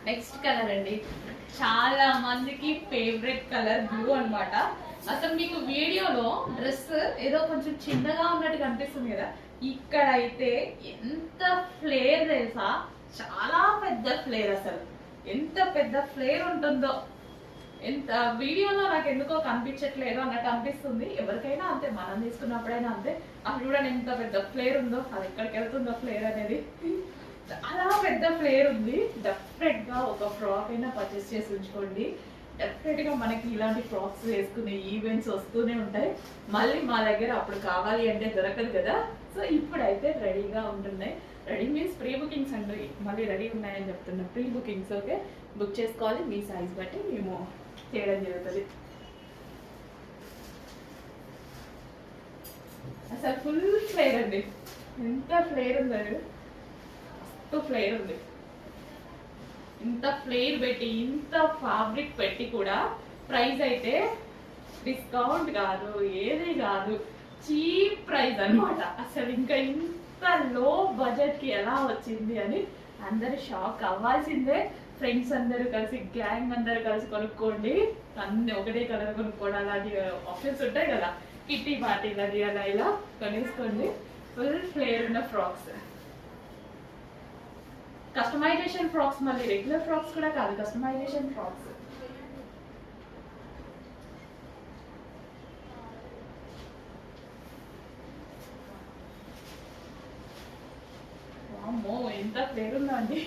Next colour అండి, చాలా మందికి ఫేవరెట్ కలర్ బ్లూ అన్నమాట. అసలు మీకు వీడియోలో డ్రెస్ ఏదో కొంచెం చిన్నగా ఉన్నట్టు కనిపిస్తుంది కదా, ఇక్కడ అయితే ఎంత ఫ్లేర్ తెలుసా, చాలా పెద్ద ఫ్లేర్. అసలు ఎంత పెద్ద ఫ్లేర్ ఉంటుందో, ఎంత వీడియోలో నాకు ఎందుకో కనిపించట్లేదు అన్నట్టు అనిపిస్తుంది. ఎవరికైనా అంతే, మనం తీసుకున్నప్పుడైనా అంతే. అసలు చూడండి ఎంత పెద్ద ఫ్లేర్ ఉందో, అది ఎక్కడికి వెళ్తుందో ఫ్లేర్ అనేది. చాలా పెద్ద ఫ్లేర్ ఉంది. డెఫినెట్ గా ఒక ఫ్రాక్ అయినా పర్చేస్ చేసి ఉంచుకోండి. డెఫినెట్ గా మనకి ఇలాంటి ఫ్రాక్స్ వేసుకునే ఈవెంట్స్ వస్తూనే ఉంటాయి. మళ్ళీ మా దగ్గర అప్పుడు కావాలి అంటే దొరకదు కదా. సో ఇప్పుడైతే రెడీగా ఉంటున్నాయి. రెడీ మీన్స్ ప్రీ బుకింగ్స్ అండి, మళ్ళీ రెడీ ఉన్నాయని చెప్తున్నా. ప్రీ బుకింగ్స్ ఓకే, బుక్ చేసుకోవాలి. మీ సైజ్ బట్టి మేము చేయడం జరుగుతుంది. అసలు ఫుల్ ఫ్లేర్ అండి, ఎంత ఫ్లేర్ ఉందండి, మస్తు ఫ్లేర్ ఉంది. ఇంత ఫ్లేర్ పెట్టి, ఇంత ఫ్యాబ్రిక్ పెట్టి కూడా ప్రైస్ అయితే డిస్కౌంట్ కాదు, ఏది కాదు, చీప్ ప్రైస్ అనమాట. అసలు ఇంకా ఇంత లో బడ్జెట్ కి ఎలా వచ్చింది అని అందరు షాక్ అవ్వాల్సిందే. ఫ్రెండ్స్ అందరూ కలిసి, గ్యాంగ్ అందరూ కలిసి కొనుక్కోండి. అన్ని ఒకటే కలర్ కొనుక్కోవడం, అలాంటి ఆప్షన్స్ ఉంటాయి కదా, కిట్టి పార్టీలు అది అలా ఇలా కొనేసుకోండి. ఫుల్ ఫ్లేర్ ఉన్న ఫ్రాక్స్, కస్టమైజేషన్ ఫ్రాక్స్, మళ్ళీ రెగ్యులర్ ఫ్రాక్స్ కూడా కాదు, కస్టమైజేషన్ ఫ్రాక్స్. అమ్మో ఎంత ఫ్లేర్ ఉందా అండి.